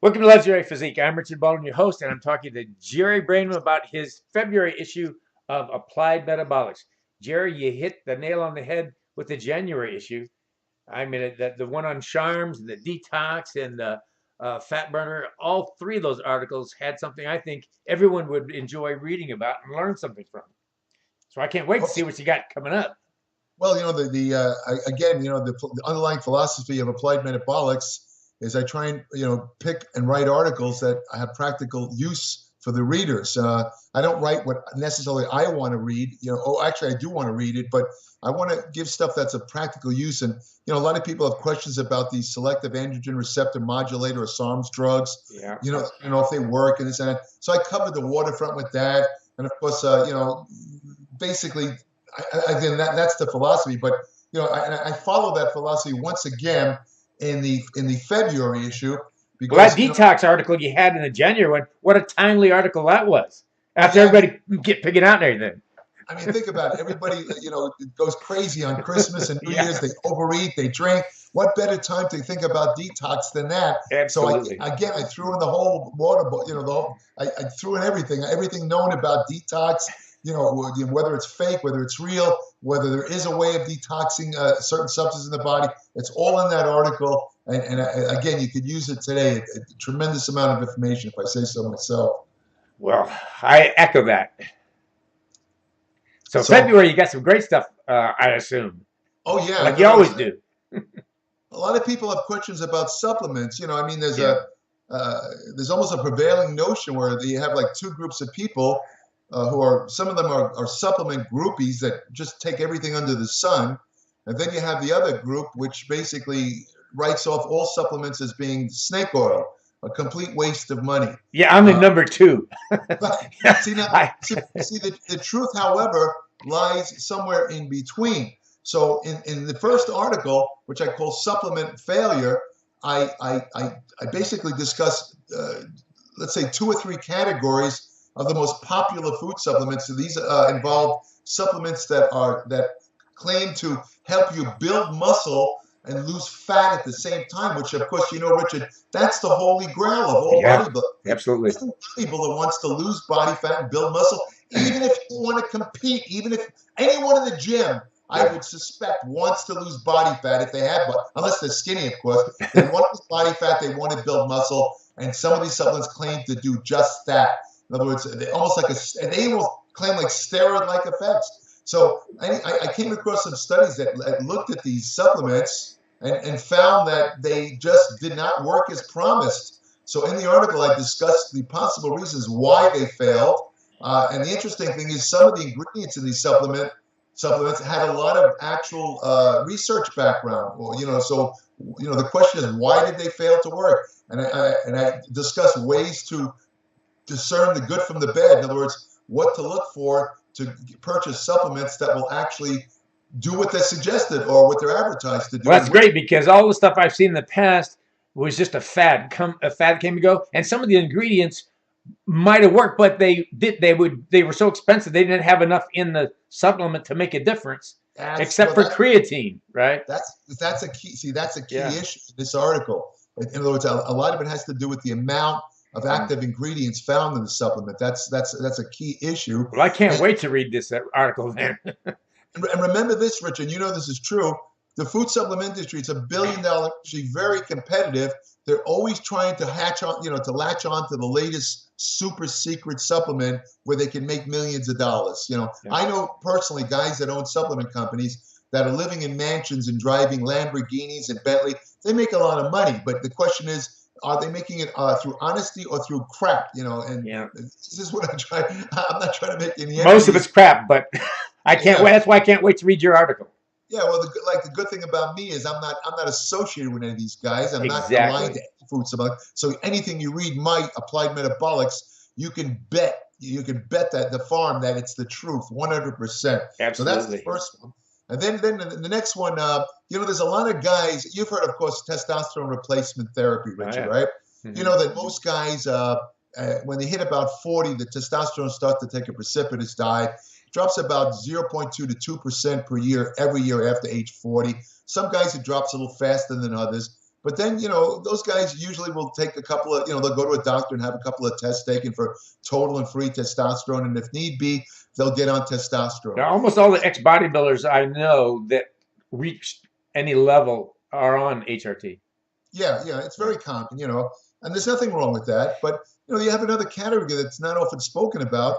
Welcome to Legendary Physique. I'm Richard Baldwin, your host, and I'm talking to Jerry Brainum about his February issue of Applied Metabolics. Jerry, you hit the nail on the head with the January issue. I mean, the one on Charms and the detox and the fat burner, all three of those articles had something I think everyone would enjoy reading about and learn something from. So I can't wait to see what you got coming up. Well, again, the underlying philosophy of applied metabolics is I try and pick and write articles that have practical use for the readers. I don't write what necessarily I want to read. Actually, I do want to read it, but I want to give stuff that's of practical use. And a lot of people have questions about these selective androgen receptor modulator or SARMs drugs. Yeah. If they work and this and that. So I covered the waterfront with that, and of course, basically. Again, that's the philosophy, but I follow that philosophy once again in the February issue. Because, well, that detox article you had in the January one, what a timely article that was. After everybody get picking out and everything. I mean, think about it. Everybody, goes crazy on Christmas and New Year's. They overeat, they drink. What better time to think about detox than that? Absolutely. So I threw in the whole water, I threw in everything known about detox. Whether it's fake, whether it's real, whether there is a way of detoxing certain substances in the body, it's all in that article. And again, you could use it today. A tremendous amount of information, if I say so myself. Well, I echo that. So February, you got some great stuff, I assume. Oh, yeah. Like you always do. A lot of people have questions about supplements. There's almost a prevailing notion where you have like two groups of people some of them are supplement groupies that just take everything under the sun. And then you have the other group, which basically writes off all supplements as being snake oil, a complete waste of money. Yeah, I'm in number two. The truth, however, lies somewhere in between. So in the first article, which I call Supplement Failure, I basically discuss, let's say, 2 or 3 categories of the most popular food supplements. So these involve supplements that claim to help you build muscle and lose fat at the same time, which, of course, Richard, that's the holy grail of all bodybuilding. Absolutely. Every bodybuilder wants to lose body fat and build muscle, even if you want to compete, even if anyone in the gym, I would suspect, wants to lose body fat if they have, unless they're skinny, of course. They want to lose body fat, they want to build muscle, and some of these supplements claim to do just that. In other words, they almost they almost claim like steroid-like effects. So I came across some studies that looked at these supplements and found that they just did not work as promised. So in the article, I discussed the possible reasons why they failed. And the interesting thing is some of the ingredients in these supplements had a lot of actual research background. Well, the question is, why did they fail to work? And I discussed ways to discern the good from the bad. In other words, what to look for to purchase supplements that will actually do what they're suggested or what they're advertised to do. Well, that's great, because all the stuff I've seen in the past was just a fad. A fad came and go, and some of the ingredients might have worked, but they were so expensive they didn't have enough in the supplement to make a difference. Except for creatine, right? That's a key. See, that's a key issue in this article. In other words, a lot of it has to do with the amount of active ingredients found in the supplement. That's a key issue. Well, I can't wait to read this article then. And remember this, Richard, this is true. The food supplement industry, it's $1 billion industry, very competitive. They're always trying to latch on to the latest super secret supplement where they can make millions of dollars. I know personally guys that own supplement companies that are living in mansions and driving Lamborghinis and Bentley. They make a lot of money, but the question is, are they making it through honesty or through crap? And this is what I'm trying. I'm not trying to make any. Most of it's crap, but I can't wait. That's why I can't wait to read your article. Yeah, well, the good thing about me is I'm not associated with any of these guys. I'm not aligned to any food supplement. So anything you read my Applied Metabolics, you can bet that the farm that it's the truth, 100%. Absolutely. So that's the first one. And then the next one, there's a lot of guys. You've heard, of course, testosterone replacement therapy, Richard, right? Mm-hmm. You know that most guys, when they hit about 40, the testosterone starts to take a precipitous dive. It drops about 0.2 to 2% per year every year after age 40. Some guys, it drops a little faster than others. But then, those guys usually will take a couple of, they'll go to a doctor and have a couple of tests taken for total and free testosterone. And if need be, they'll get on testosterone. Now, almost all the ex-bodybuilders I know that reached any level are on HRT. Yeah, it's very common, and there's nothing wrong with that. But, you have another category that's not often spoken about.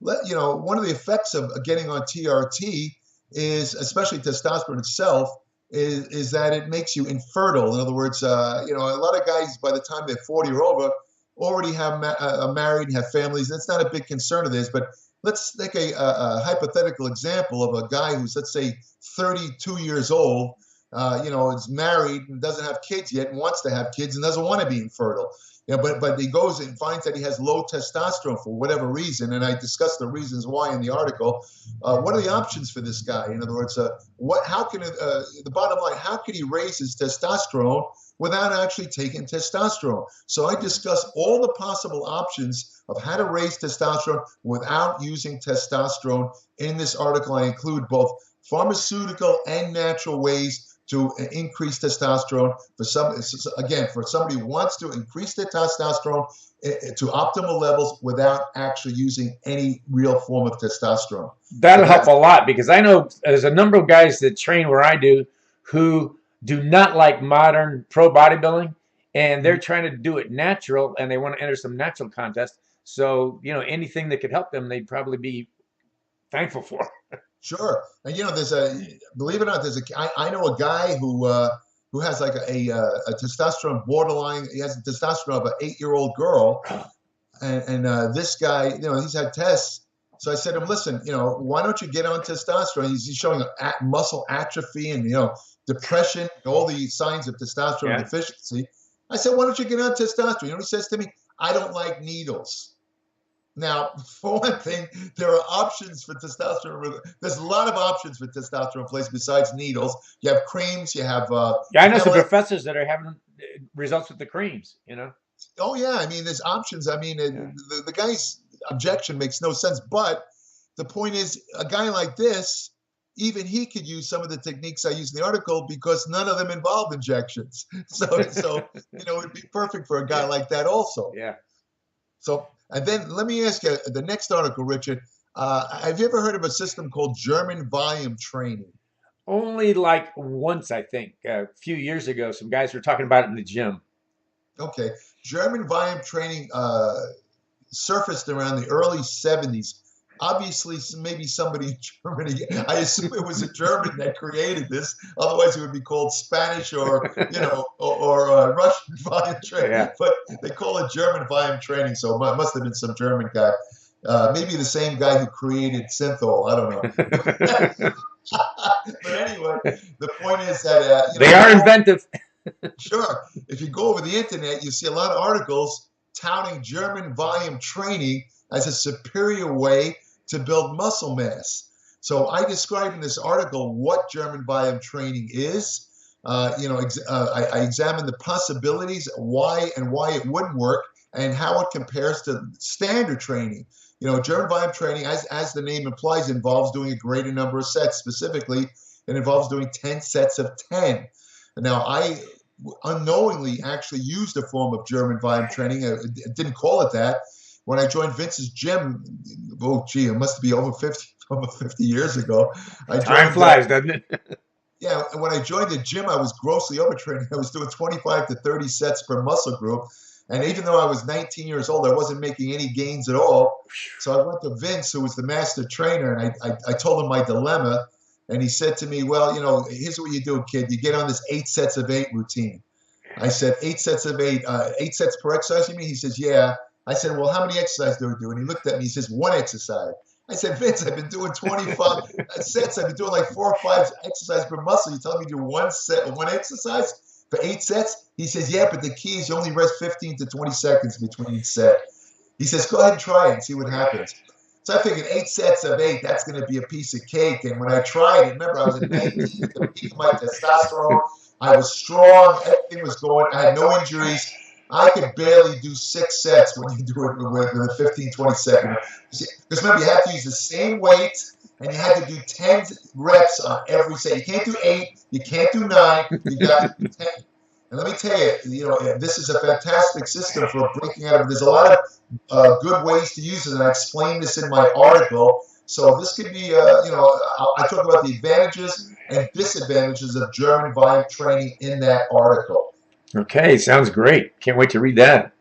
One of the effects of getting on TRT is, especially testosterone itself, is that it makes you infertile. In other words, a lot of guys by the time they're 40 or over already are married and have families. That's not a big concern of theirs. But let's take a hypothetical example of a guy who's, let's say, 32 years old, is married and doesn't have kids yet and wants to have kids and doesn't want to be infertile. But he goes and finds that he has low testosterone for whatever reason, and I discussed the reasons why in the article. What are the options for this guy? In other words, the bottom line, how can he raise his testosterone without actually taking testosterone? So I discuss all the possible options of how to raise testosterone without using testosterone in this article. I include both pharmaceutical and natural ways to increase testosterone for somebody who wants to increase their testosterone to optimal levels without actually using any real form of testosterone. That'll help a lot, because I know there's a number of guys that train where I do who do not like modern pro bodybuilding, and they're trying to do it natural, and they want to enter some natural contest. So, anything that could help them, they'd probably be thankful for. Sure. And believe it or not, I know a guy who has like a testosterone borderline. He has a testosterone of an 8-year-old girl, and this guy, he's had tests. So I said to him, listen, why don't you get on testosterone? He's showing muscle atrophy and depression, all the signs of testosterone deficiency. I said, why don't you get on testosterone? He says to me, I don't like needles. Now, for one thing, there are options for testosterone. There's a lot of options for testosterone replacement besides needles. You have creams. You have I know some professors that are having results with the creams. Oh yeah, I mean, there's options. I mean, the guy's objection makes no sense. But the point is, a guy like this, even he could use some of the techniques I use in the article because none of them involve injections. So it'd be perfect for a guy like that also. Yeah. So. And then let me ask you, the next article, Richard, have you ever heard of a system called German volume training? Only like once, I think, a few years ago, some guys were talking about it in the gym. Okay. German volume training surfaced around the early 70s. Obviously, maybe somebody in Germany, I assume it was a German that created this. Otherwise, it would be called Spanish or Russian volume training. Yeah. But they call it German volume training, so it must have been some German guy. Maybe the same guy who created synthol. I don't know. But anyway, the point is that they are inventive. Sure. If you go over the internet, you see a lot of articles touting German volume training as a superior way to build muscle mass. So I describe in this article what German volume training is. I examine the possibilities, why it wouldn't work, and how it compares to standard training. German volume training, as the name implies, involves doing a greater number of sets. Specifically, it involves doing 10 sets of 10. Now, I unknowingly actually used a form of German volume training. I didn't call it that. When I joined Vince's gym, it must be over 50 years ago. Time flies, doesn't it? Yeah, and when I joined the gym, I was grossly overtraining. I was doing 25 to 30 sets per muscle group. And even though I was 19 years old, I wasn't making any gains at all. So I went to Vince, who was the master trainer, and I told him my dilemma. And he said to me, well, here's what you do, kid. You get on this 8 sets of 8 routine. I said, 8 sets of 8, 8 sets per exercise, you mean? He says, yeah. I said, well, how many exercises do we do? And he looked at me, he says, 1 exercise. I said, Vince, I've been doing 25 sets. I've been doing like 4 or 5 exercises per muscle. You telling me to do 1 exercise for 8 sets? He says, yeah, but the key is you only rest 15 to 20 seconds between each set. He says, go ahead and try it and see what happens. So I figured 8 sets of 8, that's going to be a piece of cake. And when I tried it, remember, I was at 19 at the peak of my testosterone. I was strong. Everything was going. I had no injuries. I could barely do 6 sets when you do it with a 15, 20 second. Because remember, you have to use the same weight, and you had to do 10 reps on every set. You can't do 8. You can't do 9. You got to do 10. And let me tell you, this is a fantastic system for breaking out of it. There's a lot of good ways to use it, and I explain this in my article. So this could be, I talk about the advantages and disadvantages of German volume training in that article. Okay, sounds great. Can't wait to read that.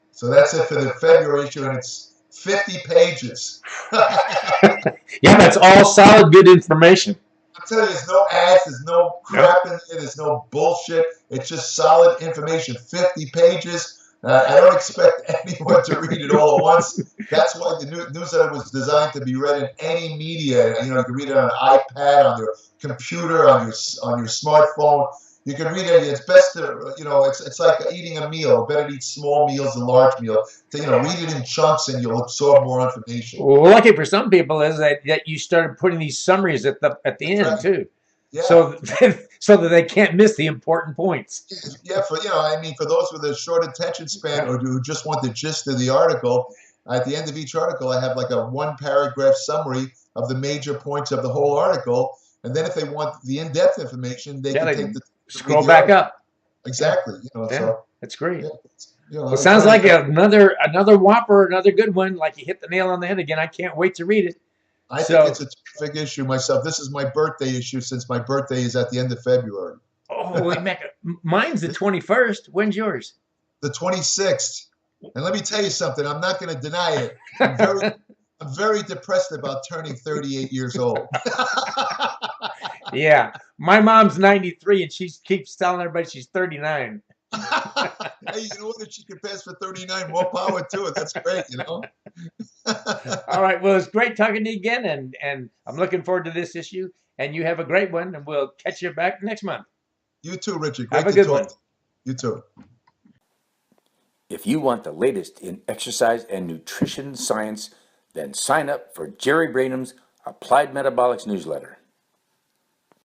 So that's it for the February issue, and it's 50 pages. Yeah, that's all solid, good information. I'm telling you, there's no ads, there's no crap in there, there's no bullshit. It's just solid information. 50 pages. I don't expect anyone to read it all at once. That's why the newsletter was designed to be read in any media. You can read it on an iPad, on your computer, on your smartphone. You can read it. It's best to, it's like eating a meal. Better to eat small meals than large meals. So, read it in chunks and you'll absorb more information. Well, lucky for some people is that you started putting these summaries at the end, right, too. Yeah. So that they can't miss the important points. Yeah, for those with a short attention span or who just want the gist of the article, at the end of each article, I have like a 1-paragraph summary of the major points of the whole article. And then if they want the in-depth information, they can take the scroll back up. Exactly. So that's great. Yeah, well, it sounds like another whopper, another good one. Like you hit the nail on the head again. I can't wait to read it. I think it's a terrific issue myself. This is my birthday issue since my birthday is at the end of February. Oh, mine's the 21st. When's yours? The 26th. And let me tell you something. I'm not going to deny it. I'm very depressed about turning 38 years old. Yeah. My mom's 93 and she keeps telling everybody she's 39. Hey, you know what? If she could pass for 39, more power to it. That's great, All right. Well, it's great talking to you again, and I'm looking forward to this issue. And you have a great one, and we'll catch you back next month. You too, Richard. Great have a good one. You too. If you want the latest in exercise and nutrition science, then sign up for Jerry Brainum's Applied Metabolics newsletter.